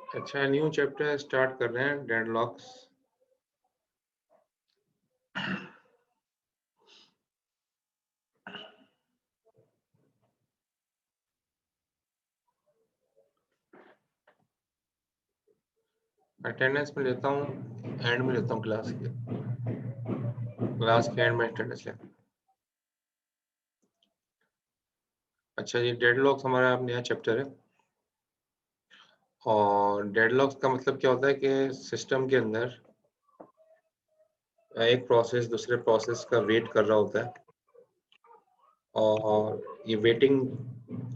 अच्छा, new chapter start कर रहे हैं, डेडलॉक्स। अटेंडेंस में लेता हूँ, एंड में लेता हूँ क्लास के एंड में अटेंडेंस लेता हूँ। अच्छा, ये डेडलॉक्स हमारा नया चैप्टर है और डेडलॉक्स का मतलब क्या होता है कि सिस्टम के अंदर एक प्रोसेस दूसरे प्रोसेस का वेट कर रहा होता है और ये वेटिंग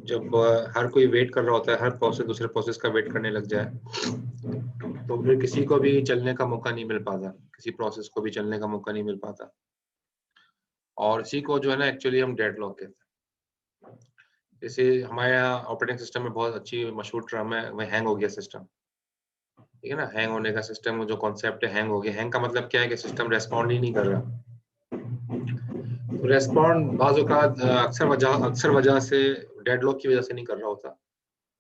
जब हर कोई वेट कर रहा होता है, हर प्रोसेस दूसरे प्रोसेस का वेट करने लग जाए तो फिर किसी को भी चलने का मौका नहीं मिल पाता, किसी प्रोसेस को भी चलने का मौका नहीं मिल पाता और इसी को जो है ना एक्चुअली हम डेडलॉक कहते हैं। जैसे हमारे यहाँ ऑपरेटिंग सिस्टम में बहुत अच्छी मशहूर टर्म है, वह हैंग हो गया सिस्टम। ठीक है ना, हैंग होने का सिस्टम जो कॉन्सेप्ट है, हैंग हो गया। हैंग का मतलब क्या है कि सिस्टम रेस्पॉन्ड ही नहीं कर रहा। तो रेस्पॉन्ड बाज़ औक़ात अक्सर वजह से डेडलॉक की वजह से नहीं कर रहा होता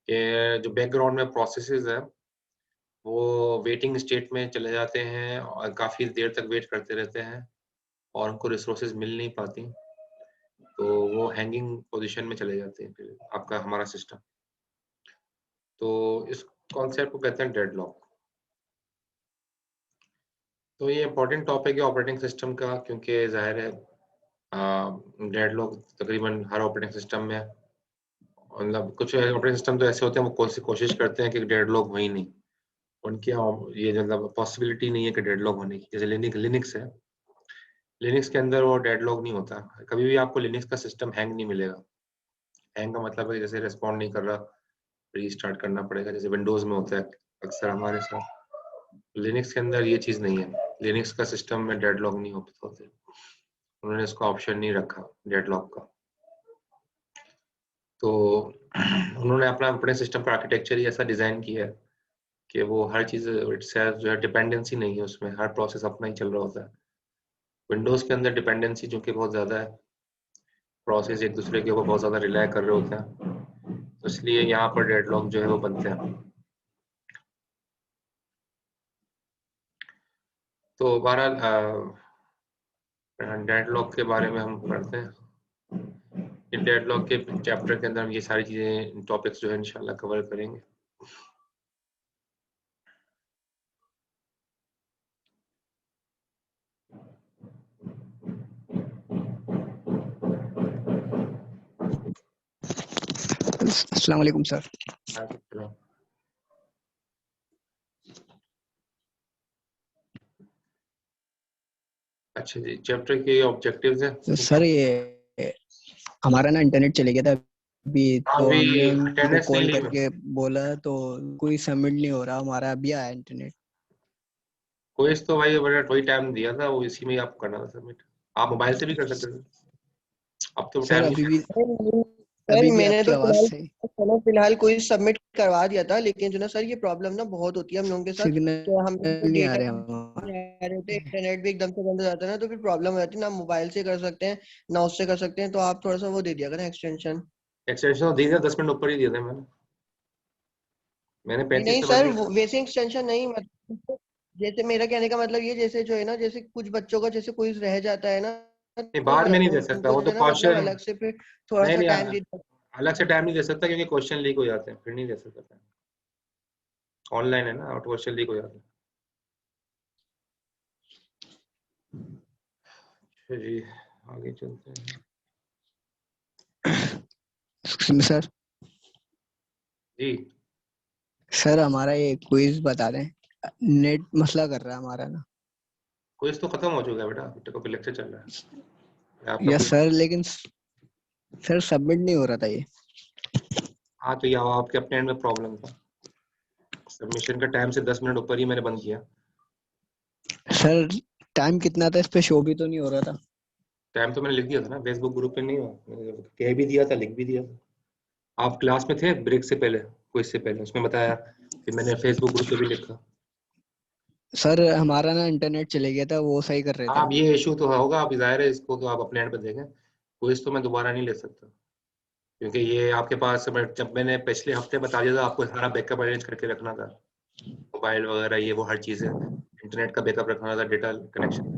कि जो बैकग्राउंड में प्रोसेसेस है वो वेटिंग स्टेट में चले जाते हैं और काफ़ी देर तक वेट करते रहते हैं और उनको रिसोर्सेज मिल नहीं पाती, तो वो हैंगिंग पोजीशन में चले जाते हैं फिर आपका हमारा सिस्टम। तो इस कॉन्सेप्ट को कहते हैं डेडलॉक। तो ये इम्पोर्टेंट टॉपिक है ऑपरेटिंग सिस्टम का, क्योंकि ज़ाहिर है डेडलॉक तकरीबन हर ऑपरेटिंग सिस्टम में, मतलब कुछ ऑपरेटिंग सिस्टम तो ऐसे होते हैं वो कोशिश करते हैं कि डेडलॉक हो ही नहीं। उनके ये मतलब पॉसिबिलिटी नहीं है कि डेडलॉक होने की। जैसे लिनक्स है, लिनक्स के अंदर वो डेडलॉक नहीं होता। कभी भी आपको लिनक्स का सिस्टम हैंग नहीं मिलेगा। हैंग का मतलब है जैसे रिस्पॉन्ड नहीं कर रहा, रीस्टार्ट करना पड़ेगा, जैसे विंडोज़ में होता है अक्सर हमारे साथ। लिनक्स के अंदर ये चीज़ नहीं है। लिनक्स का सिस्टम में डेडलॉक नहीं होते। उन्होंने इसका ऑप्शन नहीं रखा डेडलॉक का। तो उन्होंने अपने सिस्टम का आर्किटेक्चर ही ऐसा डिज़ाइन किया है कि वो हर चीज़ इटसेल्फ जो है डिपेंडेंसी नहीं है उसमें, हर प्रोसेस अपना ही चल रहा होता है। विंडोज़ के अंदर डिपेंडेंसी जो कि बहुत ज़्यादा है, प्रोसेस एक दूसरे के ऊपर बहुत ज़्यादा रिलाय कर रहे होते हैं, तो इसलिए यहाँ पर डेडलॉक जो है वो बनते हैं। तो बहरहाल डेडलॉक के बारे में हम पढ़ते हैं। डेडलॉक के चैप्टर के अंदर हम ये सारी चीज़ें टॉपिक्स जो है इंशाल्लाह कवर करेंगे। अस्सलाम वालेकुम सर। अच्छा जी, चैप्टर के ऑब्जेक्टिव्स हैं सर ये हमारा ना इंटरनेट चले गया था अभी, तो हमने उनको अटेंडेंस नहीं कॉल ली मैं। करके बोला तो कोई सबमिट नहीं हो रहा। हमारा अभी आया इंटरनेट। क्विज तो भाई वही टाइम दिया था, वो इसी में ही आपको करना था सबमिट। आप मोबाइल से भी कर सकते थे, अब तो सर टाइम नहीं। अभी भी मैंने आपकी तो आवाज से फिलहाल कोई सबमिट करवा दिया था, लेकिन जो ना सर ये प्रॉब्लम ना बहुत होती है हम लोगों के साथ कि हम सिग्नल नहीं आ डेटा रहे आ हमारे। रहे होते, इंटरनेट भी एकदम से बंद हो जाता है ना, तो फिर प्रॉब्लम हो जाती है। ना मोबाइल से कर सकते हैं ना उससे कर सकते हैं, तो आप थोड़ा सा वो दे दिया करें एक्सटेंशन। एक्सटेंशन तो दिए थे, 10 मिनट ऊपर ही दिए थे मैंने नहीं 35 नहीं मिनट सर, में। वैसे एक्सटेंशन नहीं, मतलब जैसे मेरा कहने का मतलब ये, जैसे जो है ना, जैसे कुछ बच्चों का जैसे क्विज रह जाता है ना, नहीं, तो बाद में नहीं दे सकता, उनको वो जो तो है ना मतलब क्वेश्चन। अलग से फिर थोड़ा नहीं सा नहीं, टाइम दे। अलग से टाइम नहीं दे सकता क्योंकि क्वेश्चन लीक हो जाते हैं, फिर नहीं दे सकता। ऑनलाइन है ना, और क्वेश्चन लीक हो जाते हैं। अच्छा जी, आगे चलते हैं। सर जी, सर हमारा ये क्विज बता दें, नेट मसला कर रहा है हमारा ना। क्विज तो खत्म हो चुका है बेटा, बेटे को लेक्चर चल रहा है आपका यस कोई। सर, लेकिन सर सबमिट नहीं हो रहा था ये। हाँ, तो ये आपके अपने एंड में प्रॉब्लम था। सबमिशन का टाइम से 10 मिनट ऊपर ही मैंने बंद किया। सर टाइम कितना था इस पे शो भी तो नहीं हो रहा था। टाइम तो मैंने लिख दिया था ना, फेसबुक ग्रुप पे नहीं हुआ, मैंने कह भी दिया था, लिख भी दिया था। आप क्लास में थे ब्रेक से पहले, क्विज से पहले, उसमें बताया कि मैंने फेसबुक ग्रुप पे भी लिखा। सर हमारा ना इंटरनेट चले गया था, वो सही कर रहे थे आप हम। ये इशू तो होगा, आप जाहिर है इसको तो आप अपने एंड पे देखें। क्विज तो मैं दोबारा नहीं ले सकता क्योंकि ये आपके पास जब मैंने पिछले हफ्ते बता दिया था आपको सारा बैकअप अरेंज करके रखना था। मोबाइल वगैरह ये वो हर चीज़ है, इंटरनेट का बैकअप रखना होता, डेटा कनेक्शन,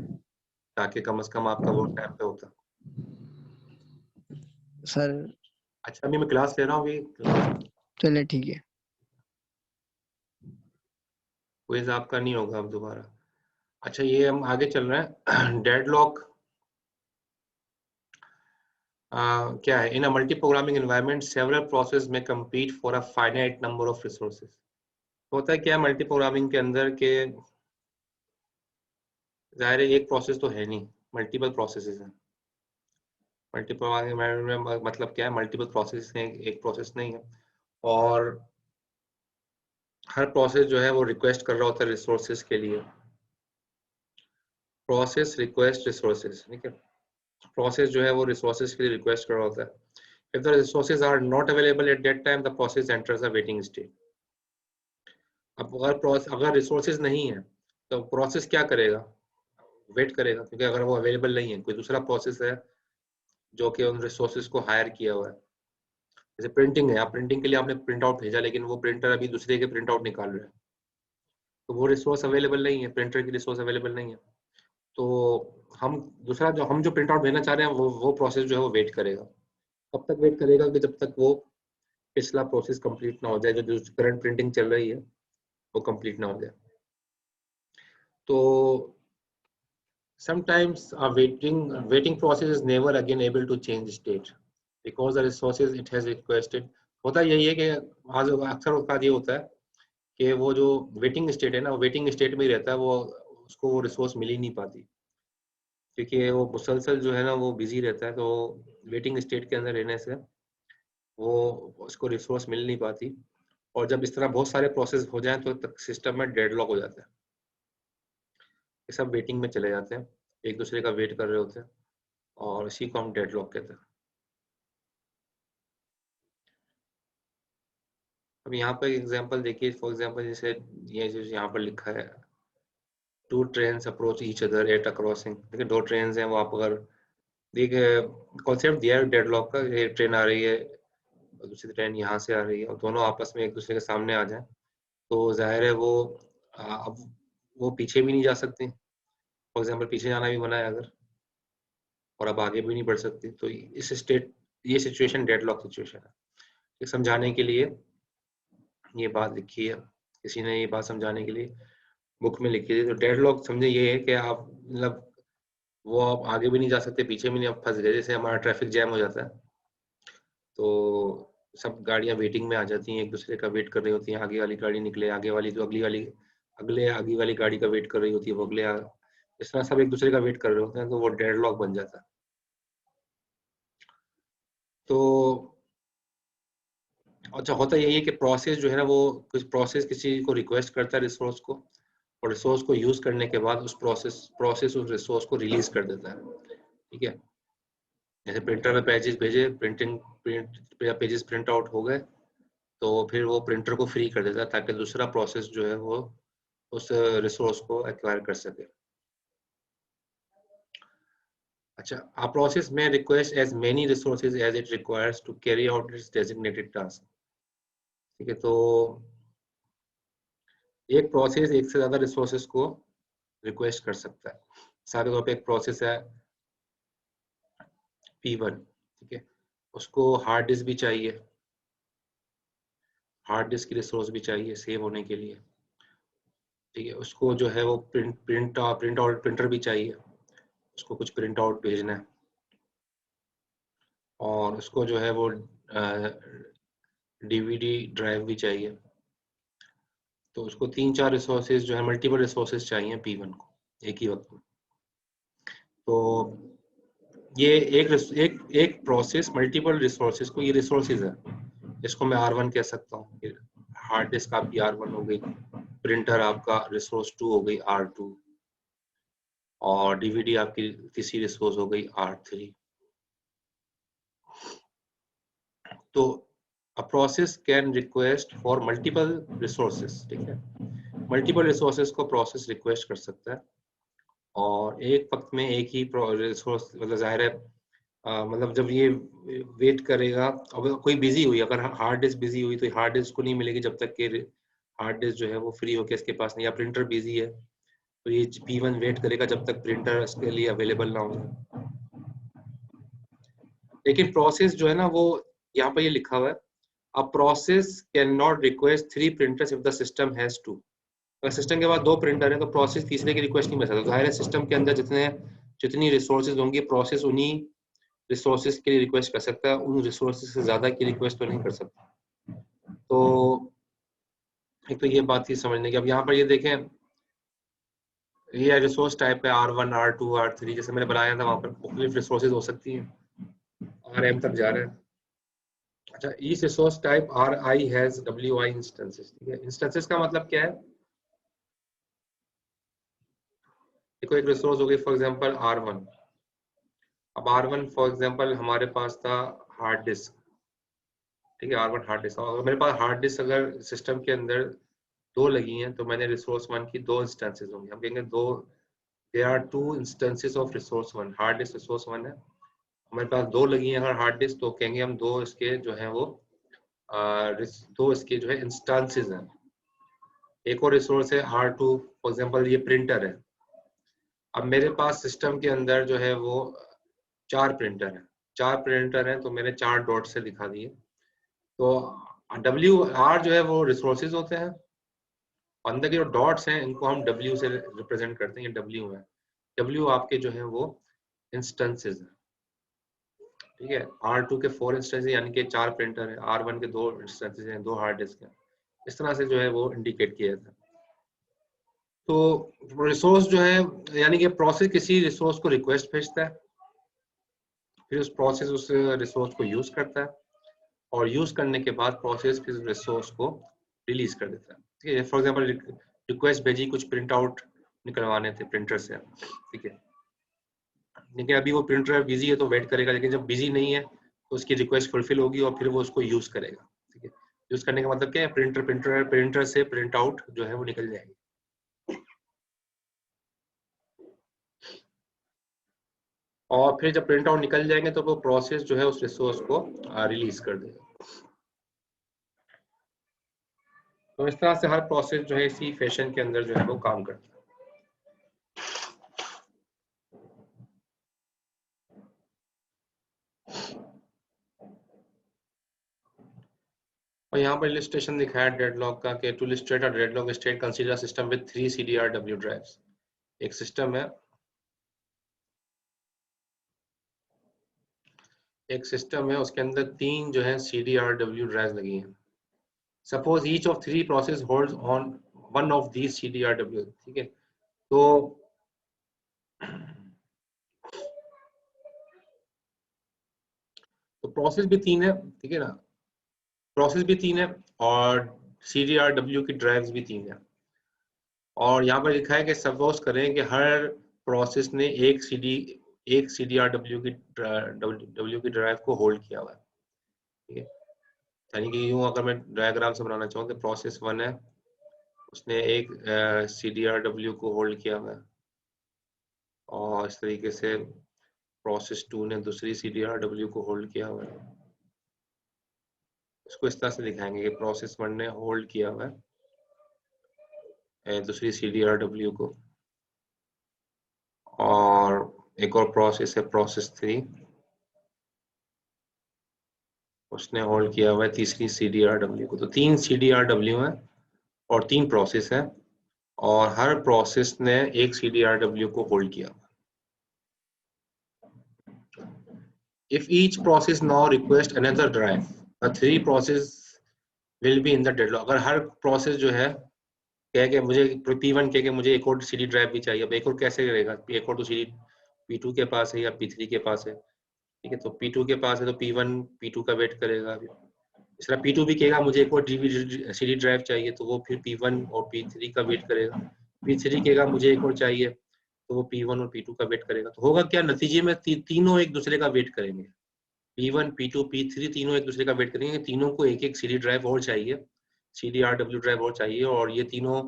ताकि कम से कम आपका वो टाइम पे होता। सर अच्छा अभी मैं क्लास ले रहा हूँ, अभी क्लास चले ठीक है। क्विज आपका नहीं होगा अब दोबारा। अच्छा ये हम आगे चल रहे हैं। डेडलॉक क्या है? In a multiprogramming environment several process में compete for a finite number of resources. होता है क्या मल्टी प्रोग्रामिंग के अंदर के, जाहिर है एक प्रोसेस तो है नहीं, मल्टीपल प्रोसेसेस हैं। मल्टी प्रोग्रामिंग एनवायरनमेंट में मतलब क्या है, मल्टीपल प्रोसेस हैं, एक प्रोसेस नहीं है। और हर प्रोसेस जो है वो रिक्वेस्ट कर रहा होता है रिसोर्सेज के लिए। प्रोसेस रिक्वेस्ट रिसोर्सेज, ठीक है। प्रोसेस जो है वो रिसोर्सेज के लिए रिक्वेस्ट कर रहा होता है। If the resources are not available at that time, the process enters a waiting state. अब अगर रिसोर्सेज नहीं है तो प्रोसेस क्या करेगा? वेट करेगा, क्योंकि अगर वो अवेलेबल नहीं है, कोई दूसरा प्रोसेस है जो कि उन रिसोर्सेज को हायर किया हुआ है। जैसे प्रिंटिंग है, आप प्रिंटिंग के लिए आपने प्रिंट आउट भेजा, लेकिन वो प्रिंटर अभी दूसरे के प्रिंट आउट निकाल रहा है, तो वो रिसोर्स अवेलेबल नहीं है, प्रिंटर की रिसोर्स अवेलेबल नहीं है। तो हम जो प्रिंट आउट भेजना चाह रहे हैं वो प्रोसेस जो है वो वेट करेगा। कब तक वेट करेगा? कि जब तक वो पिछला प्रोसेस कंप्लीट ना हो जाए, जो करंट प्रिंटिंग चल रही है वो कंप्लीट ना हो जाए। तो sometimes a waiting process is never again able to change state because the resources it has requested। होता यही है कि आज अक्सर औकात ये होता है कि वो जो वेटिंग स्टेट है ना, वेटिंग स्टेट में ही रहता है, वो उसको वो रिसोर्स मिल ही नहीं पाती, क्योंकि वो मुसलसल जो है ना वो बिजी रहता है। तो वेटिंग स्टेट के अंदर रहने से वो उसको रिसोर्स मिल नहीं पाती, और जब इस तरह बहुत सारे प्रोसेस हो जाएं तो सिस्टम में डेडलॉक हो जाता है, ये सब वेटिंग में चले जाते हैं, एक दूसरे का वेट कर रहे होते हैं, और इसी को हम डेडलॉक कहते हैं। अब यहाँ पर एग्जांपल देखिए, फॉर एग्जांपल जैसे ये जो यहाँ पर लिखा है, two trains approach each other at a crossing. देखिए दो ट्रेन्स हैं, वो आप अगर देखिए कॉन्सेप्ट दिया है डेडलॉक का, ये ट्रेन आ रही है और दूसरी ट्रेन यहाँ से आ रही है और दोनों आपस में एक दूसरे के सामने आ जाए, तो जाहिर है वो अब वो पीछे भी नहीं जा सकती। फॉर एग्जाम्पल पीछे जाना भी मना है अगर, और अब आगे भी नहीं बढ़ सकती, तो ये सिचुएशन डेडलॉक सिचुएशन है। ये समझाने के लिए ये बात लिखी है, किसी ने ये बात समझाने के लिए बुक में लिखी थी। तो डेडलॉक समझे ये है कि आप मतलब वो आप आगे भी नहीं जा सकते, पीछे भी नहीं, आप फंस गए। जैसे हमारा ट्रैफिक जैम हो जाता है तो सब गाड़ियां वेटिंग में आ जाती हैं, एक दूसरे का वेट कर रही होती हैं, आगे वाली गाड़ी निकले, आगे वाली तो अगले आगे वाली गाड़ी का वेट कर रही होती है, वो इस तरह सब एक दूसरे का वेट कर रहे होते हैं, तो वो डेडलॉक बन जाता है। तो अच्छा होता यही है कि प्रोसेस जो है ना, वो कुछ प्रोसेस किसी को रिक्वेस्ट करता है रिसोर्स को, और रिसोर्स को यूज करने के बाद उस प्रोसेस उस रिसोर्स को रिलीज कर देता है, ठीक है। जैसे प्रिंटर में पेजेस भेजे, पेजेस प्रिंट आउट हो गए, तो फिर वो प्रिंटर को फ्री कर देता है ताकि दूसरा प्रोसेस जो है वो उस रिसोर्स को एक्वायर कर सके। अच्छा, a process may request as many resources as it requires to carry out its designated task। ठीक है, तो एक प्रोसेस एक से ज्यादा रिसोर्सेज को रिक्वेस्ट कर सकता है। सारे तौर पे एक प्रोसेस है P1, ठीक है, उसको हार्ड डिस्क भी चाहिए, हार्ड डिस्क की रिसोर्स भी चाहिए सेव होने के लिए, ठीक है। उसको जो है वो प्रिंट आउट प्रिंटर भी चाहिए, उसको कुछ प्रिंट आउट भेजना है, और उसको जो है वो डीवीडी ड्राइव भी चाहिए। तो उसको 3-4 रिसोर्सेज जो है, मल्टीपल रिसोर्सेज चाहिए P1 को एक ही वक्त में। तो ये एक प्रोसेस मल्टीपल रिसोर्सेज को, ये रिसोर्सेज है, इसको मैं R1 कह सकता हूँ। हार्ड डिस्क आपकी R1 हो गई, प्रिंटर आपका रिसोर्स 2 हो गई R2, और डीवीडी आपकी तीसरी रिसोर्स हो गई R3। तो a process can request for multiple resources, ठीक है। मल्टीपल रिसोर्सेज को प्रोसेस रिक्वेस्ट कर सकता है, और एक वक्त में एक ही रिसोर्स, मतलब जाहिर है मतलब जब ये वेट करेगा, अगर कोई बिजी हुई, अगर हार्ड डिस्क बिजी हुई तो हार्ड डिस्क को नहीं मिलेगी जब तक कि हार्ड डिस्क जो है वो फ्री होके इसके पास नहीं, या प्रिंटर बिजी है तो ये P1 वेट करेगा जब तक प्रिंटर इसके लिए अवेलेबल ना हो। लेकिन प्रोसेस जो है ना वो यहाँ पर ये लिखा हुआ है, a process can not request 3 printers if the system has 2। अगर सिस्टम के पास 2 प्रिंटर है तो प्रोसेस तीसरे की रिक्वेस्ट नहीं कर सकता। जाहिर है सिस्टम के अंदर जितनी रिसोर्सेज होंगी प्रोसेस उन्हीं रिसोर्सेज के लिए रिक्वेस्ट कर सकता है, उन रिसोर्सेज से ज्यादा की रिक्वेस्ट तो नहीं कर सकता। तो एक तो ये बात थी समझने की। अब यहाँ पर ये देखें, ये रिसोर्स टाइप है R1, R2, R3, जैसे मैंने बनाया था वहां पर मुख्तलिफ रिसोर्सेज हो सकती हैं, RM तक जा रहे हैं। अच्छा, each resource type Ri has Wi instances. ठीक है, इंस्टेंसेस का मतलब क्या है? देखो एक रिसोर्स हो गई फॉर एग्जांपल R1। अब R1 फॉर एग्जांपल हमारे पास था हार्ड डिस्क। ठीक है, R1 हार्ड डिस्क, और मेरे पास हार्ड डिस्क अगर सिस्टम के अंदर 2 लगी हैं तो मैंने रिसोर्स 1 की 2 इंस्टेंसेस होंगी। हम कहेंगे दो, there are 2 instances of resource 1। Hard disk resource 1 है, हमारे पास 2 लगी हैं अगर हार्ड डिस्क, तो कहेंगे हम 2 इसके जो है वो 2 इसके जो है इंस्टेंसेस हैं। एक और रिसोर्स है R2, फॉर एग्जांपल ये प्रिंटर है। अब मेरे पास सिस्टम के अंदर जो है वो 4 प्रिंटर हैं। 4 प्रिंटर हैं तो मैंने 4 डॉट से दिखा दिए। तो WR जो है वो रिसोर्सेज होते हैं, अंदर के जो डॉट्स हैं इनको हम W से रिप्रेजेंट करते हैं, ये W है। W आपके जो है वो इंस्टेंसेस हैं। ठीक है, R2 के 4 इंस्टेंसेस यानी कि 4 प्रिंटर है, R1 के 2 इंस्टेंसेस हैं, 2 हार्ड डिस्क हैं। इस तरह से जो है वो इंडिकेट किया जाता है। तो रिसोर्स जो है यानी कि प्रोसेस किसी रिसोर्स को रिक्वेस्ट भेजता है, फिर उस प्रोसेस उस रिसोर्स को यूज करता है, और यूज करने के बाद प्रोसेस फिर रिसोर्स को रिलीज कर देता है। ठीक है, फॉर एग्जांपल रिक्वेस्ट भेजी, कुछ प्रिंट आउट निकलवाने थे प्रिंटर से। ठीक है, लेकिन अभी वो प्रिंटर बिजी है तो वेट करेगा, लेकिन जब बिजी नहीं है तो उसकी रिक्वेस्ट फुलफिल होगी और फिर वो उसको यूज करेगा। ठीक है, यूज करने का मतलब क्या है, प्रिंटर से प्रिंट आउट जो है वो निकल जाएगी। और फिर जब प्रिंट आउट निकल जाएंगे तो वो प्रोसेस जो है उस रिसोर्स को रिलीज कर देगा। तो इस तरह से हर प्रोसेस जो है इसी फैशन के अंदर जो है वो काम करता है। और यहाँ पर इलस्ट्रेशन दिखाया डेडलॉक का कि to illustrate a deadlock state consider system with 3 CDRW drives. एक सिस्टम है, उसके अंदर 3 जो है CDRW ड्राइव्स लगी हैं। Suppose each of 3 process holds on one of these CDRW। ठीक है, तो प्रोसेस भी 3 है। ठीक है ना, प्रोसेस भी 3 है और CDRW की ड्राइव्स भी 3 है। और यहाँ पर लिखा है कि सपोज करें कि हर प्रोसेस ने एक CDRW की ड्राइव को होल्ड किया हुआ है। ठीक है, यानी कि यूं अगर मैं डायग्राम से बनाना चाहूँ तो प्रोसेस 1 है, उसने एक CDRW को होल्ड किया हुआ है, और इस तरीके से प्रोसेस 2 ने दूसरी CDRW को होल्ड किया हुआ है। इसको इस तरह से दिखाएंगे कि प्रोसेस 1 ने होल्ड किया हुआ है दूसरी CDRW को, और एक और प्रोसेस है प्रोसेस 3, उसने होल्ड किया हुआ है तीसरी CDRW को। तो 3 CDRW हैं और 3 प्रोसेस हैं, और हर प्रोसेस ने एक CDRW को होल्ड किया। If each process now request another drive, the 3 process will be in the deadlock। अगर हर प्रोसेस जो है कहे कि मुझे P1 कहे कि मुझे एक और CD ड्राइव भी चाहिए, अब एक और कैसे करेगा, एक और तो CD P2 के पास है या P3 के पास है। ठीक है, तो P2 के पास है तो P1 P2 का वेट करेगा। इस तरह P2 भी कहेगा मुझे एक और CD ड्राइव चाहिए, तो वो फिर P1 और P3 का वेट करेगा। P3 कहेगा मुझे एक और चाहिए, तो वो P1 और P2 का वेट करेगा। तो होगा क्या, नतीजे में तीनों एक दूसरे का वेट करेंगे। P1, P2, P3 तीनों एक दूसरे का वेट करेंगे। तीनों को एक एक CD ड्राइव और चाहिए, CDRW ड्राइव और चाहिए, और ये तीनों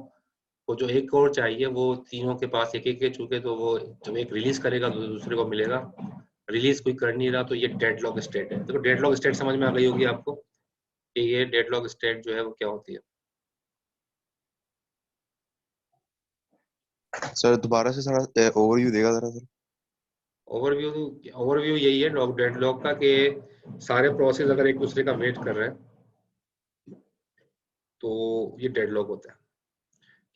को जो एक और चाहिए वो तीनों के पास एक एक के चुके, तो वो जब एक रिलीज करेगा तो दूसरे को मिलेगा। रिलीज कोई कर नहीं रहा तो ये डेडलॉक स्टेट है। देखो डेडलॉक स्टेट समझ में आ गई होगी आपको कि ये डेडलॉक स्टेट जो है वो क्या होती है। सर दोबारा से थोड़ा ओवरव्यू देगा जरा सर। ओवरव्यू यही है डेडलॉक का कि सारे प्रोसेस अगर एक दूसरे का वेट कर रहे हैं तो ये डेडलॉक होता है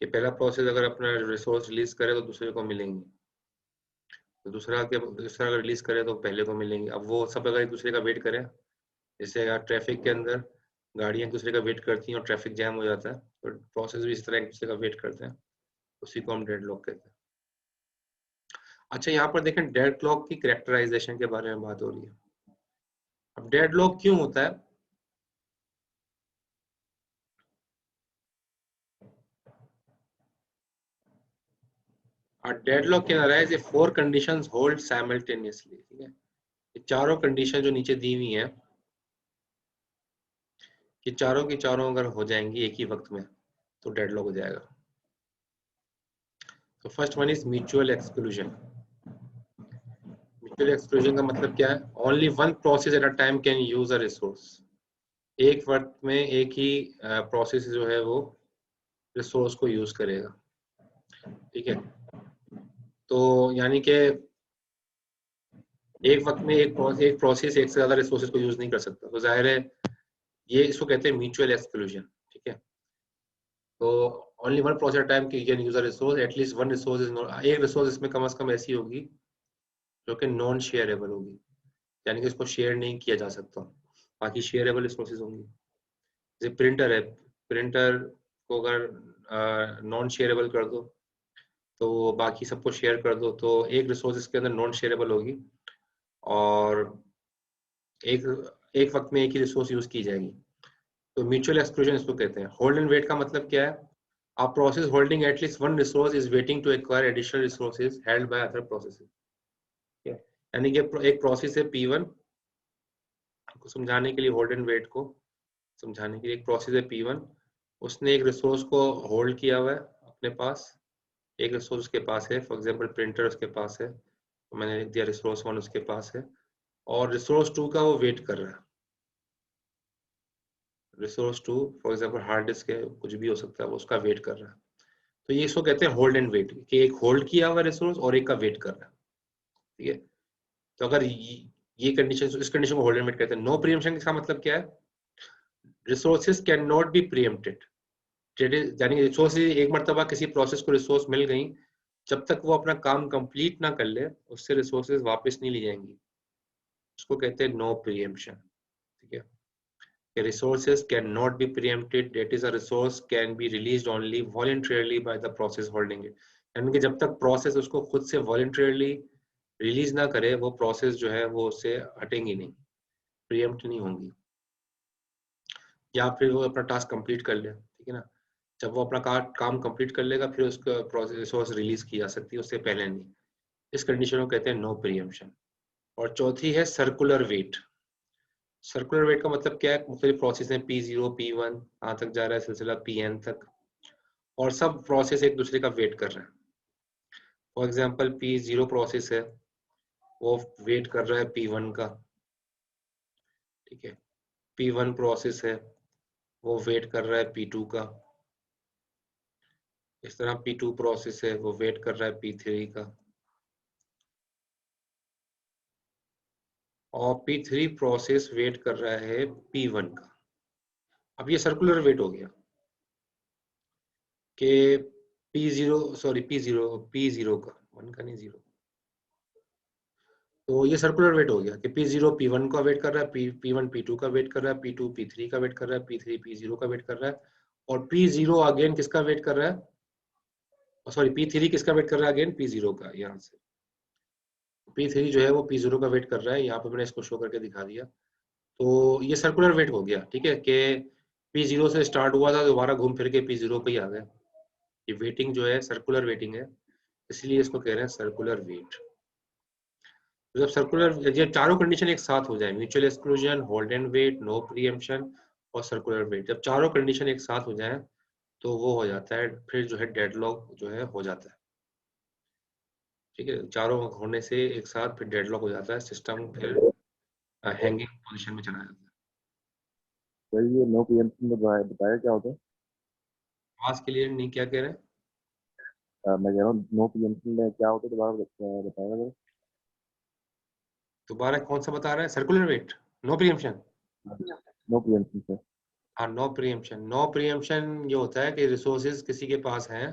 कि पहला प्रोसेस अगर अपना रिसोर्स रिलीज करे तो दूसरे को मिलेंगे, तो दूसरा अगर रिलीज करे तो पहले को मिलेंगे। अब वो सब अगर एक दूसरे का वेट करें, जैसे अगर ट्रैफिक के अंदर गाड़ियां एक दूसरे का वेट करती हैं और ट्रैफिक जैम हो जाता है, तो प्रोसेस भी इस तरह एक दूसरे का वेट करते हैं, उसी को हम डेडलॉक कहते हैं। अच्छा, यहाँ पर देखें डेडलॉक की कैरेक्टराइजेशन के बारे में बात हो रही है। अब डेडलॉक क्यों होता है? A deadlock can arise if four conditions hold simultaneously। ठीक है, ये चारों कंडीशन जो नीचे दी हुई हैं कि चारों की चारों अगर हो जाएंगी एक ही वक्त में तो डेडलॉक हो जाएगा। तो first one is mutual exclusion. Mutual exclusion का मतलब क्या है? Only one process at a time can use a resource. एक वक्त में एक ही प्रोसेस जो है वो रिसोर्स को यूज करेगा। ठीक है, तो यानी कि एक वक्त में एक प्रोसेस एक से ज्यादा रिसोर्सेज को यूज नहीं कर सकता, तो जाहिर है ये इसको कहते हैं म्यूचुअल एक्सक्लूजन। ठीक है, तो only one process time can use a resource, at least one resource is not, एक रिसोर्स इसमें कम से कम ऐसी होगी जो कि नॉन शेयरेबल होगी, यानी कि इसको शेयर नहीं किया जा सकता। बाकी शेयरेबल रिसोर्सेज होंगी। जैसे प्रिंटर है, प्रिंटर को अगर नॉन शेयरेबल कर दो तो बाकी सबको शेयर कर दो, तो एक रिसोर्स इसके अंदर नॉन शेयरेबल होगी और एक एक वक्त में एक ही रिसोर्स यूज की जाएगी। तो म्यूचुअल एक्सक्लूजन इसको कहते हैं। होल्ड एंड वेट का मतलब क्या है? A process holding at least one resource is waiting to acquire additional resources held by other processes। यानी कि एक प्रोसेस है P1 को समझाने के लिए, होल्ड एंड वेट को समझाने के लिए एक प्रोसेस है P1, उसने एक रिसोर्स को होल्ड किया हुआ है अपने पास, एक रिसोर्स उसके पास है, फॉर एग्जांपल प्रिंटर उसके पास है, तो मैंने लिख दिया रिसोर्स 1 उसके पास है, और रिसोर्स 2 का वो वेट कर रहा है। Resource 2 for example hard disk है, कुछ भी हो सकता है, वो उसका वेट कर रहा है। तो ये इसको कहते हैं होल्ड एंड वेट, कि एक होल्ड किया हुआ रिसोर्स और एक का वेट कर रहा है। ठीक है, तो अगर ये कंडीशन, इस कंडीशन को होल्ड एंड वेट कहते हैं। नो प्रीएम्पशन का मतलब क्या है? रिसोर्सेज कैन नॉट बी प्रीएम्प्टेड, यानी कि रिसोर्सेज एक मर्तबा किसी प्रोसेस को रिसोर्स मिल गई, जब तक वो अपना काम कंप्लीट ना कर ले उससे रिसोर्सेज वापस नहीं ली जाएंगी, उसको कहते हैं नो प्रीएम्पशन। ठीक है, resources cannot be preempted, that is a resource can be released only voluntarily by the process holding it। यानी कि जब तक प्रोसेस उसको खुद से voluntarily रिलीज ना करे, वो प्रोसेस जो है वो उससे हटेंगी नहीं, प्रीएम्प्ट नहीं होंगी, या फिर वो अपना टास्क कंप्लीट कर ले। ठीक है ना, जब वो अपना काम कंप्लीट कर लेगा फिर उसका प्रोसेस रिसोर्स रिलीज की जा सकती है, उससे पहले नहीं। इस कंडीशन को कहते हैं नो प्रीएम्पशन। और चौथी है सर्कुलर वेट। सर्कुलर वेट का मतलब क्या है? मुख्तलिफ प्रोसेस है P0 P1 कहाँ तक जा रहा है सिलसिला Pn तक, और सब प्रोसेस एक दूसरे का वेट कर रहे हैं। फॉर एग्जांपल P0 प्रोसेस है, वो वेट कर रहा है P1 का। ठीक है, P1 प्रोसेस है, वो वेट कर रहा है P2 का। इस तरह P2 प्रोसेस है, वो वेट कर रहा है P3 का, और P3 प्रोसेस वेट कर रहा है P1 का। अब ये सर्कुलर वेट हो गया कि P0 का 1 का नहीं 0, तो ये सर्कुलर वेट हो गया कि P0 P1 का वेट कर रहा है, P1 P2 का वेट कर रहा है, P2 P3 का वेट कर रहा है, P3 P0 का वेट कर रहा है, और P0 अगेन किसका वेट कर रहा है? सॉरी, P3 किसका वेट कर रहा है? अगेन P0 का। यहाँ से P3 जो है वो P0 का वेट कर रहा है, यहाँ पे मैंने इसको शो करके दिखा दिया। तो ये सर्कुलर वेट हो गया। ठीक है, कि P0 से स्टार्ट हुआ था, दोबारा घूम फिर के P0 पे ही आ गया। ये वेटिंग जो है सर्कुलर वेटिंग है, इसलिए इसको कह रहे हैं सर्कुलर वेट। जब सर्कुलर, ये चारों कंडीशन एक साथ हो जाए, mutual exclusion, hold and wait, no preemption और सर्कुलर वेट, जब चारों कंडीशन एक साथ हो जाए तो वो हो जाता है, फिर जो है डेडलॉक जो है हो जाता है। ठीक है, चारों होने से एक साथ फिर डेडलॉक हो जाता है, सिस्टम फिर हैंगिंग पोजीशन में चला जाता है। सर ये नो प्रीएम्पशन बताया क्या होता है? आवाज क्लियर नहीं, क्या कह रहे हैं? मैं कह रहा हूँ नो प्रीएम्पशन में क्या होता है, दोबारा बताएगा जरा। दोबारा कौन सा बता रहा है? Circular wait, no preemption. No preemption sir. हाँ, नो प्रीएम्पशन। नो प्रीएम्पशन ये होता है कि रिसोर्सेज किसी के पास हैं,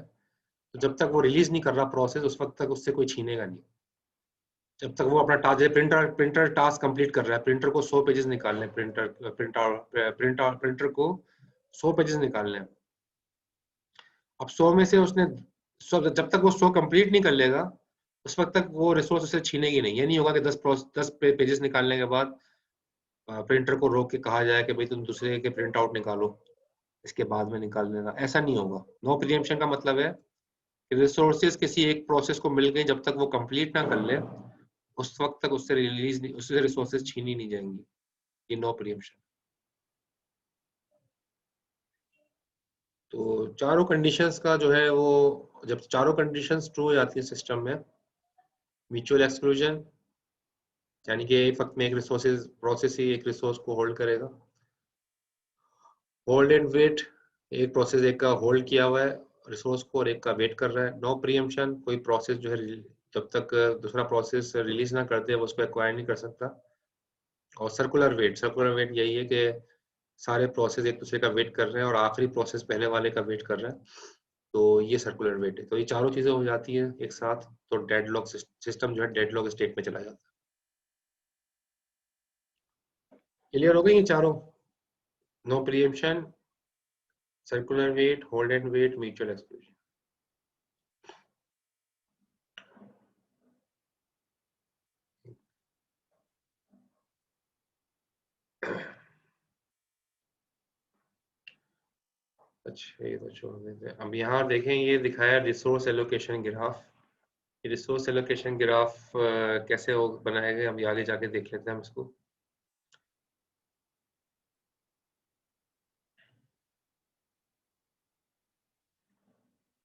तो जब तक वो रिलीज नहीं कर रहा प्रोसेस, उस वक्त तक उससे कोई छीनेगा नहीं। जब तक वो अपना टास्क, प्रिंटर टास्क कंप्लीट कर रहा है, प्रिंटर को 100 पेजेस निकालने, प्रिंटर को 100 पेजेस निकालने हैं। अब 100 में से उसने जब तक वो 100 कंप्लीट नहीं कर लेगा, उस वक्त तक वो रिसोर्स उसे छीनेगी नहीं। ये नहीं होगा कि 10 पेजेस निकालने के बाद प्रिंटर को रोक के कहा जाए कि भाई तुम दूसरे के प्रिंट आउट निकालो, इसके बाद में निकाल लेना। ऐसा नहीं होगा। नो प्रीएम्पशन का मतलब है कि रिसोर्सेज किसी एक प्रोसेस को मिल गए, जब तक वो कंप्लीट ना कर ले, उस वक्त तक उससे रिलीज नहीं, उससे रिसोर्सेज छीनी नहीं जाएंगी। ये नो प्रीएम्पशन। तो चारों कंडीशंस का जो है वो, जब चारों कंडीशंस ट्रू हो जाती है सिस्टम में, म्यूचुअल एक्सक्लूजन, यानी कि एक वक्त में एक रिसोर्सेज प्रोसेस ही एक रिसोर्स को होल्ड करेगा। होल्ड एंड वेट, एक प्रोसेस एक का होल्ड किया हुआ है रिसोर्स को और एक का वेट कर रहा है। नो प्रीएम्पशन, कोई प्रोसेस जो है जब तक दूसरा प्रोसेस रिलीज ना कर दे वो उसको एक्वायर नहीं कर सकता। और सर्कुलर वेट यही है कि सारे प्रोसेस एक दूसरे का वेट कर रहे हैं और आखिरी प्रोसेस पहले वाले का वेट कर रहा है, तो ये सर्कुलर वेट है। तो ये चारों चीजें हो जाती है एक साथ, तो डेडलॉक सिस्टम जो है डेडलॉक स्टेट में चला जाता है। क्लियर हो गई ये चारों? No preemption, circular wait, hold and wait, mutual exclusion. अच्छा, ये तो छोड़ देते हैं। अब यहाँ देखें, ये दिखाया resource allocation graph. Resource allocation graph कैसे हो बनाए गए, हम आगे जाके देख लेते हैं हम इसको।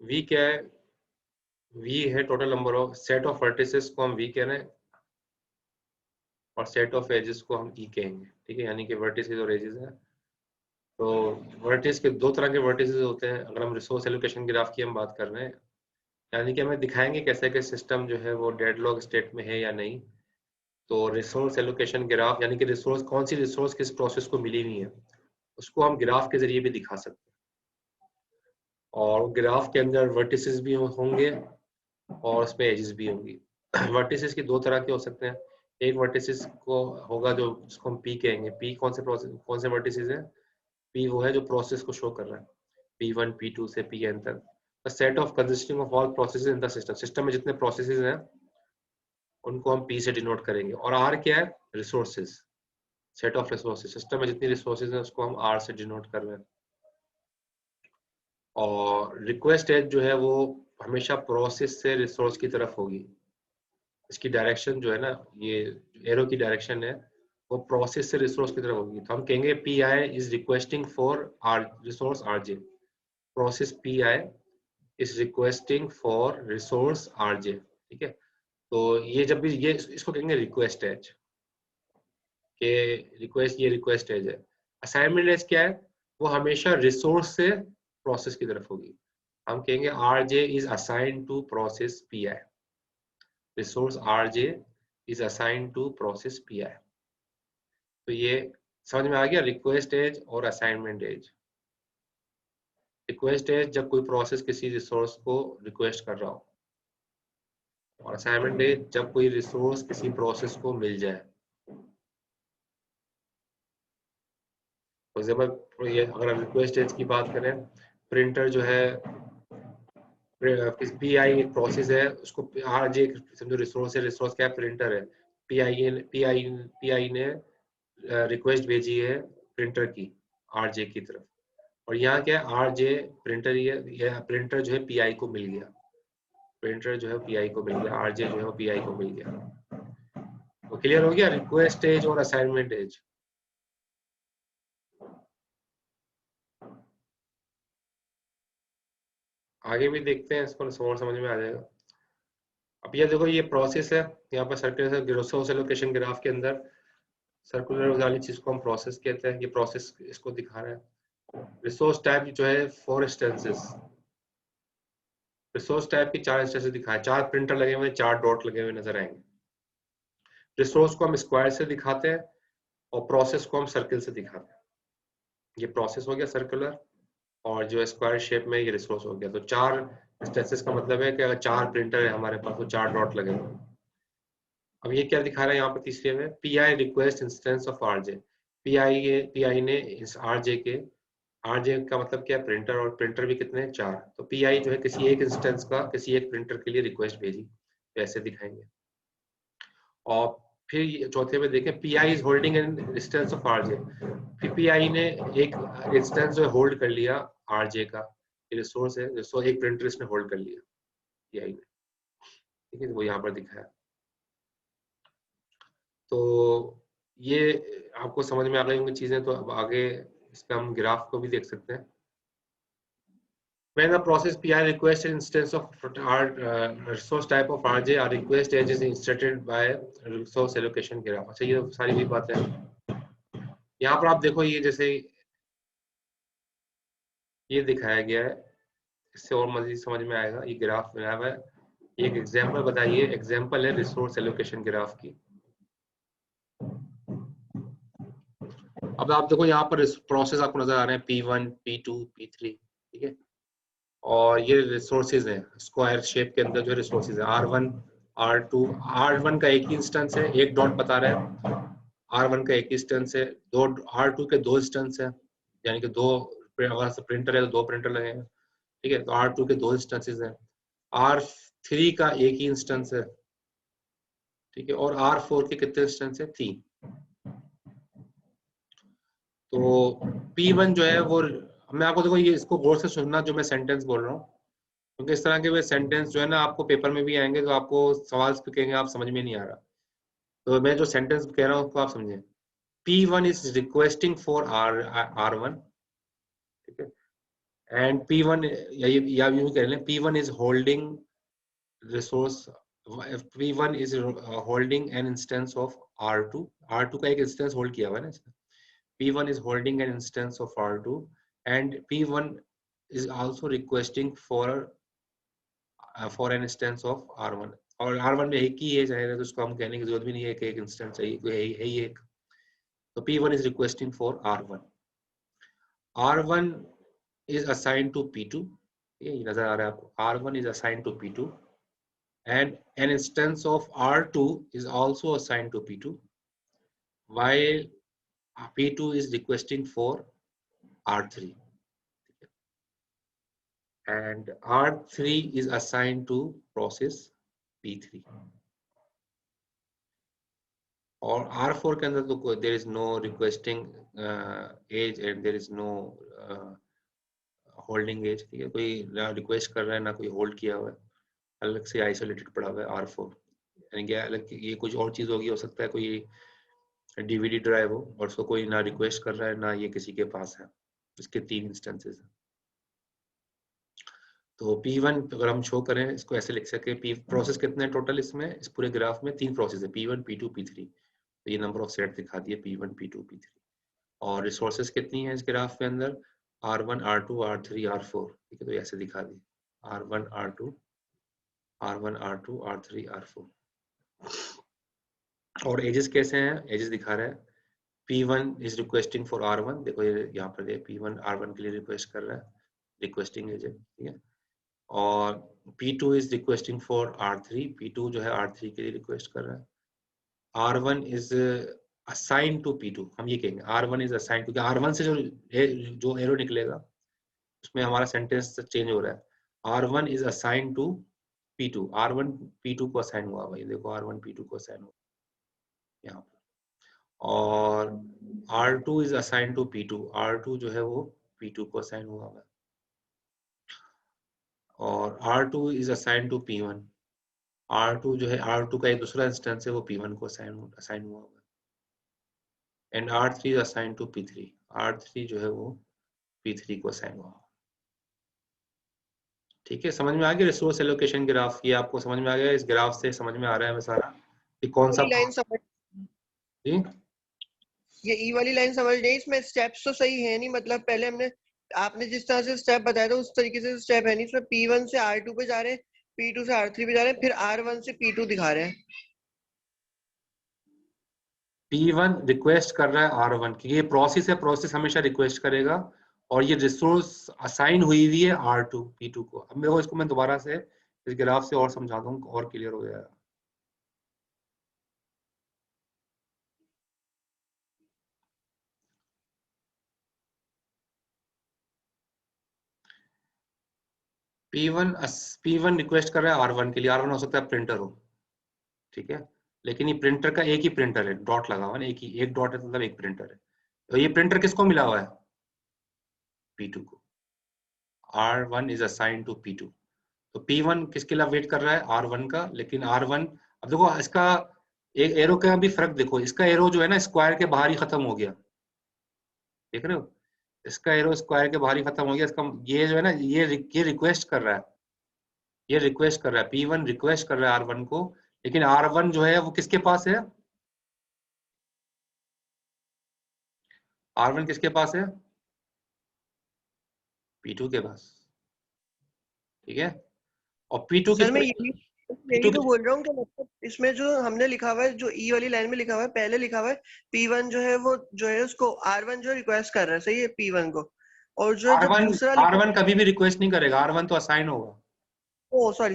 वी क्या है? वी है total number of set of vertices को हम वी कह रहे हैं, और सेट ऑफ एजेस को हम ई कहेंगे। ठीक है, यानी कि वर्टिसेस और एजेस है। तो वर्टिस के दो तरह के वर्टिसेस होते हैं अगर हम रिसोर्स एलोकेशन ग्राफ की हम बात कर रहे हैं, यानी कि हमें दिखाएंगे कैसे कि सिस्टम जो है वो डेडलॉक स्टेट में है या नहीं। तो रिसोर्स एलोकेशन ग्राफ यानी कि रिसोर्स, कौन सी रिसोर्स किस प्रोसेस को मिली नहीं है, उसको हम ग्राफ के जरिए भी दिखा सकते हैं। और ग्राफ के अंदर वर्टिसेस भी होंगे और उसमें एजेस भी होंगी। वर्टिसेस की दो तरह के हो सकते हैं। एक वर्टिसेस को होगा जो जिसको हम पी कहेंगे। पी कौन से प्रोसेस, कौन से वर्टिसेस है? पी वो है जो प्रोसेस को शो कर रहा है, P1 P2 से Pn तक। A set of consisting of all processes in the system। System में जितने प्रोसेसेस हैं उनको हम P से डिनोट करेंगे। और R क्या है? Resources, set of resources. System में जितनी रिसोर्सेज हैं उसको हम R से डिनोट कर रहे हैं। और रिक्वेस्ट एज जो है वो हमेशा प्रोसेस से रिसोर्स की तरफ होगी। इसकी डायरेक्शन जो है ना, ये एरो की डायरेक्शन है, वो प्रोसेस से रिसोर्स की तरफ होगी। तो हम कहेंगे PI is requesting for resource RJ। Process PI is requesting for resource RJ। ठीक है, तो ये जब भी ये इसको कहेंगे रिक्वेस्ट एज के रिक्वेस्ट, ये रिक्वेस्ट एज है। असाइनमेंट एज क्या है? वो हमेशा रिसोर्स से प्रोसेस की तरफ होगी। हम कहेंगे RJ is assigned to process PI। Resource RJ is assigned to process PI। तो ये समझ में आ गया, रिक्वेस्ट एज और असाइनमेंट एज। रिक्वेस्ट एज जब कोई प्रोसेस किसी रिसोर्स को रिक्वेस्ट कर रहा हो, और असाइनमेंट एज जब कोई रिसोर्स किसी प्रोसेस को मिल जाए। फॉर एग्जाम्पल, ये अगर हम रिक्वेस्ट एज की बात करें, प्रिंटर जो है PI एक प्रोसेस है, उसको RJ समझो रिसोर्स है। रिसोर्स क्या है? प्रिंटर है। PI ने रिक्वेस्ट भेजी है प्रिंटर की RJ की तरफ, और यहाँ क्या है? RJ प्रिंटर ही है, यह प्रिंटर जो है PI को मिल गया। प्रिंटर जो है PI को मिल गया, RJ जो है वो PI को मिल गया। तो क्लियर हो गया रिक्वेस्ट एज और असाइनमेंट एज। आगे भी देखते हैं, इसको और समझ में आ जाएगा। अब ये देखो, ये प्रोसेस है, यहाँ पर सर्कुलर रिसोर्स एलोकेशन ग्राफ के अंदर सर्कुलर वाली चीज को हम प्रोसेस कहते हैं। ये प्रोसेस इसको दिखा रहा है। रिसोर्स टाइप जो है 4 इंस्टेंसेस, रिसोर्स टाइप की 4 इंस्टेंसेस दिखाए, 4 प्रिंटर लगे हुए, 4 डॉट लगे हुए नजर आएंगे। रिसोर्स को हम स्क्वायर से दिखाते हैं और प्रोसेस को हम सर्किल से दिखाते हैं। ये प्रोसेस हो गया सर्कुलर, और जो स्क्वायर शेप में ये रिसोर्स हो गया। तो 4 इंस्टेंसेस का मतलब है कि अगर 4 प्रिंटर है हमारे पास तो 4 डॉट लगे हुए। अब ये क्या दिखा रहा है यहाँ पर तीसरे में, pi request instance of RJ. Pi ने इस आरजे का मतलब क्या है, प्रिंटर, और प्रिंटर भी कितने हैं, 4। तो पीआई जो है किसी एक इंस्टेंस का किसी एक प्रिंटर के लिए रिक्वेस्ट भेजी, तो ऐसे दिखाएंगे। और फिर चौथे में देखें, pi is holding an instance of RJ. फिर पीआई ने एक इंस्टेंस जो होल्ड कर लिया आरजे का, रिसोर्स है, रिसोर्स एक प्रिंटर इसने होल्ड कर लिया पीआई ने, ठीक है, वो यहाँ पर दिखाया। तो ये आपको समझ में आ गई होंगी चीजें। तो अब आगे इसका हम ग्राफ को भी देख सकते हैं। When the process PI requests an instance of resource type of RJ, or request edge is inserted by resource allocation graph। अच्छा, ये सारी भी बातें हैं। यहाँ पर आप देखो, ये जैसे ये दिखाया गया है, इससे और मजीद समझ में आएगा। ये ग्राफ बनाया हुआ है, एक एग्जांपल बताइए, एग्जांपल है रिसोर्स एलोकेशन ग्राफ की। अब आप देखो यहाँ पर प्रोसेस आपको नजर आ रहे हैं, P1, P2, P3, ठीक है। और ये रिसोर्सेज हैं स्क्वायर शेप के अंदर, जो रिसोर्सेज है R1, R2, R1 का एक ही इंस्टेंस है, एक डॉट बता रहा है। R1 का एक इंस्टेंस है, दो R2 के 2 इंस्टेंस है, यानी कि 2, अगर प्रिंटर है तो 2 प्रिंटर लगे हैं, ठीक है। तो R2 के 2 इंस्टेंसेस हैं, R3 का एक ही इंस्टेंस है, ठीक है। और R4 के कितने इंस्टेंस है, 3। तो P1 जो है वो, मैं आपको देखो, ये इसको गौर से सुनना जो मैं सेंटेंस बोल रहा हूँ, क्योंकि इस तरह के वे सेंटेंस जो है ना आपको पेपर में भी आएंगे, तो आपको सवाल कहेंगे आप समझ में नहीं आ रहा। तो मैं जो सेंटेंस कह रहा हूँ उसको आप समझें। P1 is requesting for R1, ठीक है, and P1 या यूं कह लें, P1 is holding resource, P1 is holding an instance of R2, R2 का एक इंस्टेंस होल्ड किया हुआ है ना इसने। P1 is holding an instance of R2 and P1 is also requesting for an instance of R1, और R1 में एक ही है चाहे, तो उसको हम कहने की जरूरत भी नहीं है कि एक इंस्टेंस है ही एक। तो P1 is requesting for R1, R1 is assigned to P2, ये नजर आ रहा है आपको, R1 is assigned to P2 and an instance of R2 is also assigned to P2 while P2 is requesting for R3 and R3 is assigned to process P3 और R4 के अंदर तो there is no requesting age and there is no holding age, ठीक है। कोई ना request कर रहा है ना कोई होल्ड किया हुआ है, अलग से आइसोलेटेड पड़ा हुआ है R4, यानी कि अलग ये कुछ और चीज होगी, हो सकता है कोई डीवीडी ड्राइव हो और उसको कोई ना रिक्वेस्ट कर रहा है ना ये किसी के पास है। इसके 3 इंस्टेंसेस हैं। तो P1 अगर हम शो करें इसको ऐसे लिख सके, प्रोसेस कितने टोटल इसमें, इस पूरे ग्राफ में 3 प्रोसेस है, P1, P2, P3। तो ये नंबर ऑफ सेट दिखा दिए P1, P2, P3। और रिसोर्सेज कितनी है इस ग्राफ के अंदर, R1, R2, R3, R4, ठीक है। तो ऐसे दिखा दी R1, R2, R1, R2, R3, R4। और एजेस कैसे हैं, एजेस दिखा रहा है, P1 is requesting for R1, देखो ये यहाँ पर दे, P1 R1 के लिए रिक्वेस्ट कर रहा है, रिक्वेस्टिंग एज है, ठीक है। और P2 is requesting for R3, P2 जो है R3 के लिए रिक्वेस्ट कर रहा है। R1 is assigned to P2, हम ये कहेंगे R1 is assigned, क्योंकि R1 से जो एरो निकलेगा उसमें हमारा सेंटेंस चेंज हो रहा है। R1 is assigned to P2, R1 P2 को असाइन हुआ भाई, देखो R1 P2 को असाइन हुआ यहाँ पर। और R2 is assigned to P2, R2 जो है वो P2 को असाइन हुआ है। और R2 is assigned to P1, R2 जो है R2 का एक दूसरा इंस्टेंस है वो P1 को असाइन हुआ है। And R3 is assigned to P3, R3 जो है वो P3 को असाइन हुआ। ठीक है, समझ में आ गया रिसोर्स एलोकेशन ग्राफ, ये आपको समझ में आ गया, इस ग्राफ से समझ में आ रहा है सारा कि कौन सा लाइन समझ, जी ये ई वाली लाइन समझ नहीं, इसमें स्टेप्स तो सही है नहीं, मतलब पहले हमने आपने जिस तरह से स्टेप बताया था उस तरीके से स्टेप है नहीं इसमें। P1 से R2 पे जा रहे हैं, P2 से R3 पे जा रहे हैं, फिर R1 से P2 दिखा रहे हैं। P1 रिक्वेस्ट कर रहा है R1 की, ये प्रोसेस है, प्रोसेस हमेशा रिक्वेस्ट करेगा और ये रिसोर्स असाइन हुई हुई है R2 P2 को। अब मेरे को इसको मैं दोबारा से इस ग्राफ से और समझा दूं और क्लियर हो जाएगा। P1 रिक्वेस्ट कर रहा है R1 के लिए। R1 हो सकता है प्रिंटर हो, ठीक है, लेकिन ये प्रिंटर का एक ही प्रिंटर है, डॉट लगा हुआ है, एक डॉट है मतलब एक प्रिंटर है। तो ये प्रिंटर किसको मिला हुआ है? P2 को। R1 is assigned to P2। तो P1 किसके लिए वेट कर रहा है? R1 का। लेकिन R1, अब देखो इसका एक एरो का भी फर्क देखो, इसका एरो जो है ना स्क्वायर के बाहर ही खत्म हो गया, देख रहे हो? इसका एरो स्क्वायर के बाहर ही खत्म हो गया। इसका ये जो है ना ये रिक्वेस्ट कर रहा है, ये रिक्वेस्ट कर रहा है, P1 रिक्वेस्ट कर रहा है R1 को, लेकिन R1 जो है वो किसके पास है? R1 किसके पास है? P2 के पास, ठीक है। और P2 सर मैं किसको, यही तो बोल रहा हूँ कि मतलब इसमें जो हमने लिखा हुआ है, जो ई वाली लाइन में लिखा हुआ है, पहले लिखा हुआ है P1 जो है वो जो है उसको R1 जो रिक्वेस्ट कर रहा है, सही है P1 को। और जो जब दूसरा R1 कभी भी रिक्वेस्ट नहीं करेगा, R1 तो असाइन होगा। ओ सॉरी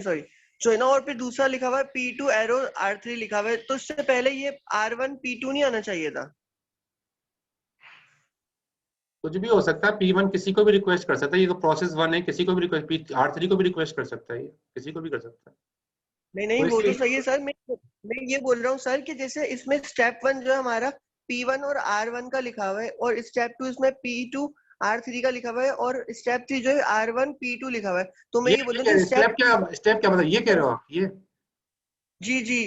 जो है ना, और फिर दूसरा लिखा हुआ है P2 एरो R3 लिखा हुआ है, तो इससे पहले ये R1 P2 नहीं आना चाहिए था। कुछ भी हो सकता है, P1 किसी को भी रिक्वेस्ट कर सकता है, ये तो प्रोसेस 1 है, किसी को भी रिक्वेस्ट, R3 को भी रिक्वेस्ट कर सकता है, ये किसी को भी कर सकता है। नहीं वो तो सही है सर। मैं ये बोल रहा हूँ सर कि जैसे इसमें स्टेप 1 जो है हमारा P1 और R1 का लिखा हुआ है, और स्टेप 2 इसमें P2 R3 का लिखा हुआ है, और स्टेप 3 जो है R1 P2 लिखा हुआ है। तो मैं ये बोल रहा हूँ स्टेप क्या मतलब ये कह रहे हो आप? जी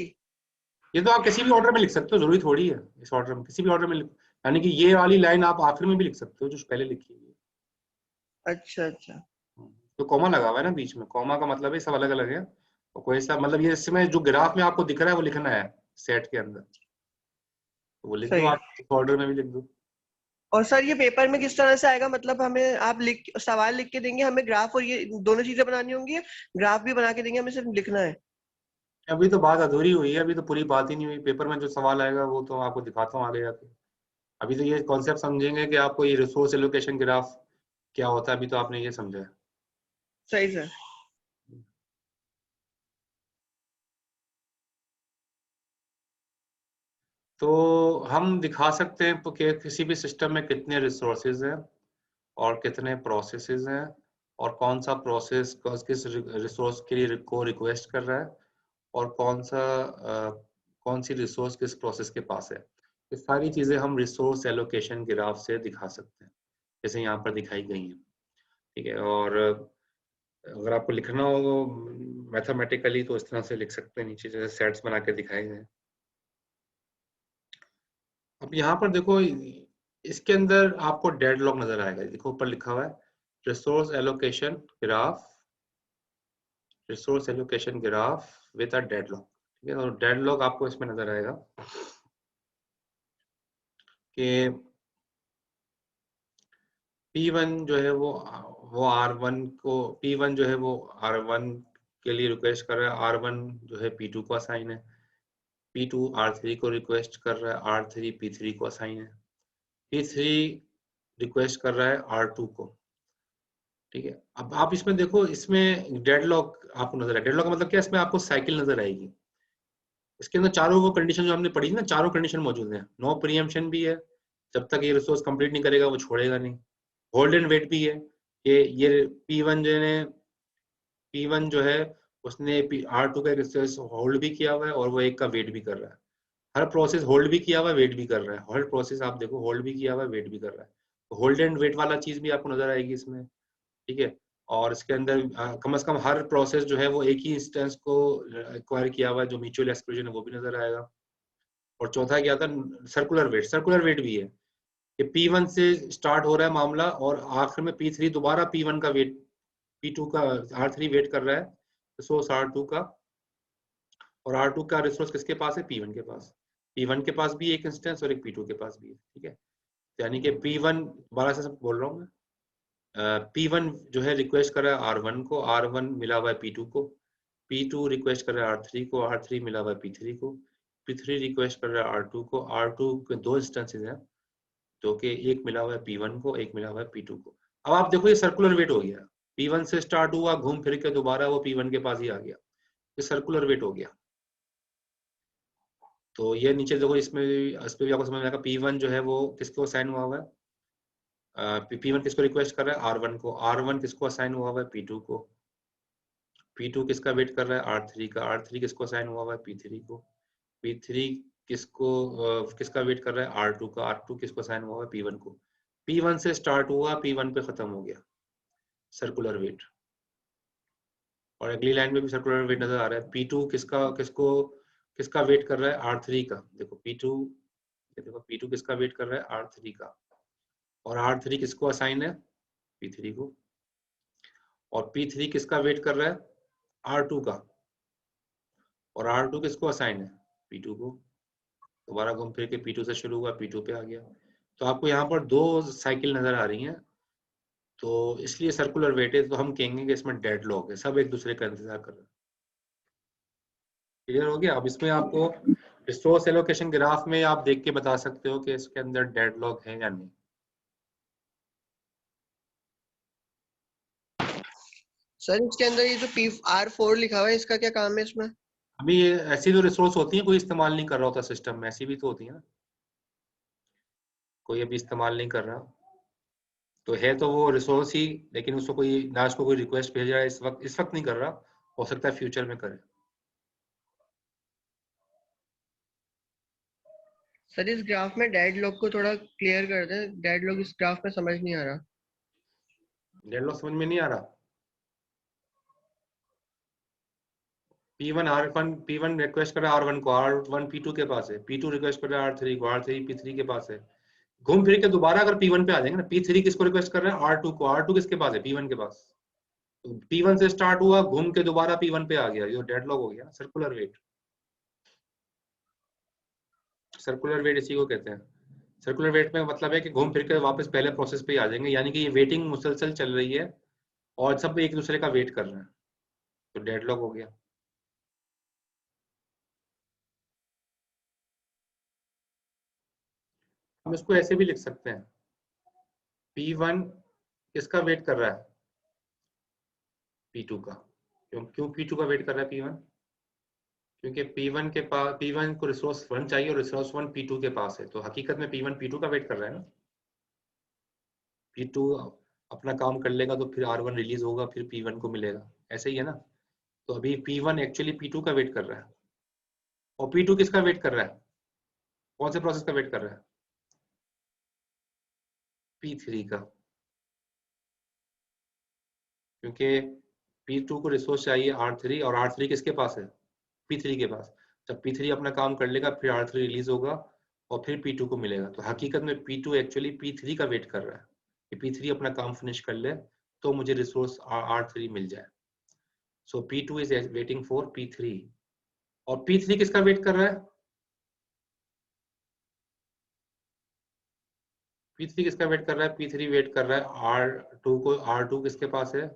ये तो आप किसी भी ऑर्डर में लिख सकते हो, जरूरी थोड़ी है इस ऑर्डर में, किसी भी ऑर्डर में यानी कि ये वाली लाइन आप आखिर में भी लिख सकते हो जो पहले लिखी है। अच्छा तो कॉमा लगा हुआ है ना बीच में, कॉमा का मतलब है सब अलग अलग है, और कोई सा मतलब ये इसमें जो ग्राफ में आपको दिख रहा है वो लिखना है सेट के अंदर, तो वो लिख दो सही। आप, इस ऑर्डर में भी लिख दो। और सर ये पेपर में किस तरह से आएगा? मतलब हमें आप सवाल लिख के देंगे, हमें ग्राफ और ये दोनों चीजें बनानी होंगी, ग्राफ भी बना के देंगे, हमें सिर्फ लिखना है? अभी तो बात अधूरी हुई है, अभी तो पूरी बात ही नहीं हुई। पेपर में जो सवाल आएगा वो तो आपको दिखाता हूँ आगे जाके। अभी तो ये कॉन्सेप्ट समझेंगे कि आपको ये रिसोर्स एलोकेशन ग्राफ क्या होता है, अभी तो आपने ये समझा है। सही सर। तो हम दिखा सकते हैं कि किसी भी सिस्टम में कितने रिसोर्सेज हैं और कितने प्रोसेसेस हैं, और कौन सा प्रोसेस किस रिसोर्स के लिए को रिक्वेस्ट कर रहा है, और कौन सी रिसोर्स किस प्रोसेस के पास है। ये सारी चीजें हम रिसोर्स एलोकेशन ग्राफ से दिखा सकते हैं, जैसे यहाँ पर दिखाई गई हैं, ठीक है। और अगर आपको लिखना हो मैथमेटिकली तो इस तरह से लिख सकते हैं, नीचे जैसे सेट्स बना के दिखाए गए। अब यहाँ पर देखो, इसके अंदर आपको डेडलॉक नजर आएगा, देखो ऊपर लिखा हुआ है resource allocation graph, resource allocation graph with a deadlock, ठीक है। और डेडलॉक आपको इसमें नजर आएगा कि P1 जो है वो R1 को, P1 जो है वो R1 के लिए रिक्वेस्ट कर रहा है, R1 जो है P2 को असाइन है, P2 R3 को रिक्वेस्ट कर रहा है, R3 P3 को असाइन है, P3 रिक्वेस्ट कर रहा है R2 को, ठीक है। अब आप इसमें देखो, इसमें डेडलॉक आपको नजर आएगा। डेडलॉक का मतलब क्या है? इसमें आपको साइकिल नजर आएगी। इसके अंदर चारों वो कंडीशन जो हमने पढ़ी थी ना, चारों कंडीशन मौजूद हैं। नो प्रीएम्पशन भी है, जब तक ये रिसोर्स कंप्लीट नहीं करेगा वो छोड़ेगा नहीं। होल्ड एंड वेट भी है, ये P1 जो है उसने R2 का रिसोर्स होल्ड भी किया हुआ है और वो एक का वेट भी कर रहा है। हर प्रोसेस होल्ड भी किया हुआ है, वेट भी कर रहा है। हर प्रोसेस आप देखो होल्ड भी किया हुआ है, वेट भी कर रहा है। तो होल्ड एंड वेट वाला चीज भी आपको नजर आएगी इसमें, ठीक है। और इसके अंदर कम से कम हर प्रोसेस जो है वो एक ही इंस्टेंस को एक्वायर किया हुआ है, जो म्यूचुअल एक्सक्लूजन है वो भी नजर आएगा। और चौथा क्या था? सर्कुलर वेट भी है कि P1 से स्टार्ट हो रहा है मामला और आखिर में P3 दोबारा P1 का वेट, P2 का R3 वेट कर रहा है रिसोर्स R2 का, और R2 का रिसोर्स किसके पास है? P1 के पास। P1 के पास भी एक इंस्टेंस और एक P2 के पास भी है, ठीक है। यानी कि P1, दोबारा से सब बोल रहा हूँ मैं, P1 जो है रिक्वेस्ट कर रहा है R1 को, R1 मिला हुआ है P2 को, P2 रिक्वेस्ट कर रहा है R3 को, R3 मिला हुआ है P3 को, P3 रिक्वेस्ट कर रहा है R2 को, R2 के दो इंस्टेंसेस हैं जो कि एक मिला हुआ है P1 को, एक मिला हुआ है P2 को। अब आप देखो ये सर्कुलर वेट हो गया, P1 से स्टार्ट हुआ, घूम फिर के दोबारा वो P1 के पास ही आ गया, ये सर्कुलर वेट हो गया। तो ये नीचे देखो, इसमें भी आपको समझ में आएगा, P1 जो है वो किसको असाइन हुआ है, P1 किसको रिक्वेस्ट कर रहा है R1 को, R1 किसको असाइन हुआ है P2 को, P2 किसका वेट कर रहा है R3 का, R3 किसको असाइन हुआ है P3 को, P3 किसका वेट कर रहा है R2 का, R2 किसको असाइन हुआ है P1 को। P1 से स्टार्ट हुआ, P1 पे खत्म हो गया, सर्कुलर वेट। और अगली लाइन में भी सर्कुलर वेट नजर आ रहा है। P2 किसका वेट कर रहा है R3 का, देखो P2 किसका वेट कर रहा है R3 का, और R3 किसको असाइन है P3 को, और P3 किसका वेट कर रहा है R2 का, और R2 किसको असाइन है P2 को। दोबारा घूम फिर के P2 से शुरू हुआ, P2 पे आ गया। तो आपको यहाँ पर दो साइकिल नजर आ रही हैं, तो इसलिए सर्कुलर वेट है, तो हम कहेंगे कि इसमें डेडलॉक है, सब एक दूसरे का इंतजार कर रहे हैं। क्लियर हो गया। अब इसमें आपको रिसोर्स एलोकेशन ग्राफ में आप देख के बता सकते हो कि इसके अंदर डेडलॉक है या नहीं। सर इसके अंदर ये जो R4 लिखा हुआ है, इसका क्या काम है इसमें? अभी ये ऐसी जो रिसोर्स होती है कोई इस्तेमाल नहीं कर रहा होता सिस्टम में, ऐसी भी तो होती है ना, कोई अभी इस्तेमाल नहीं कर रहा, तो है तो वो रिसोर्स ही, लेकिन उसको कोई ना, उसको कोई रिक्वेस्ट भेज रहा है इस वक्त नहीं कर रहा, हो सकता है फ्यूचर में करे। सर इस ग्राफ में डेडलॉक को थोड़ा क्लियर कर दें, डेडलॉक इस ग्राफ में समझ नहीं आ रहा। डेडलॉक समझ में नहीं आ रहा। P1 रिक्वेस्ट कर रहा है R1 को, R1 P2 के पास है, P2 रिक्वेस्ट कर रहा है R3 को, R3 P3 के पास है। घूम फिर के दोबारा अगर P1 पे आ जाएंगे ना, P3 किसको रिक्वेस्ट कर रहा है R2 को, R2 किसके पास है P1 के पास। तो P1 से स्टार्ट हुआ, घूम के दोबारा P1 पे आ गया, ये डेडलॉक हो गया, सर्कुलर वेट। सर्कुलर वेट इसी को कहते हैं। सर्कुलर वेट में मतलब है कि घूम फिर के वापस पहले प्रोसेस पे ही आ जाएंगे, यानी कि ये वेटिंग मुसलसल चल रही है और सब एक दूसरे का वेट कर रहे हैं, तो डेडलॉक हो गया। हम इसको ऐसे भी लिख सकते हैं, P1 किसका वेट कर रहा है P2 का। क्यों P2 का वेट कर रहा है P1, क्योंकि P1 के पास, P1 को रिसोर्स 1 चाहिए और रिसोर्स 1 P2 के पास है, तो हकीकत में P1 P2 का वेट कर रहा है ना। P2 अपना काम कर लेगा तो फिर R1 रिलीज होगा, फिर P1 को मिलेगा, ऐसे ही है ना। तो अभी P1 एक्चुअली P2 का वेट कर रहा है, और P2 किसका वेट कर रहा है, कौन से प्रोसेस का वेट कर रहा है P3 का, क्योंकि P2 को रिसोर्स चाहिए R3, और R3 किसके पास है P3 के पास। जब P3 अपना काम कर लेगा फिर R3 रिलीज होगा और फिर P2 को मिलेगा, तो हकीकत में P2 एक्चुअली P3 का वेट कर रहा है कि P3 अपना काम फिनिश कर ले तो मुझे रिसोर्स R3 मिल जाए। सो P2 is waiting for P3, और P3 किसका वेट कर रहा है, P3 किसका वेट कर रहा है, P3 वेट कर रहा है R2 को। R2 किसके पास है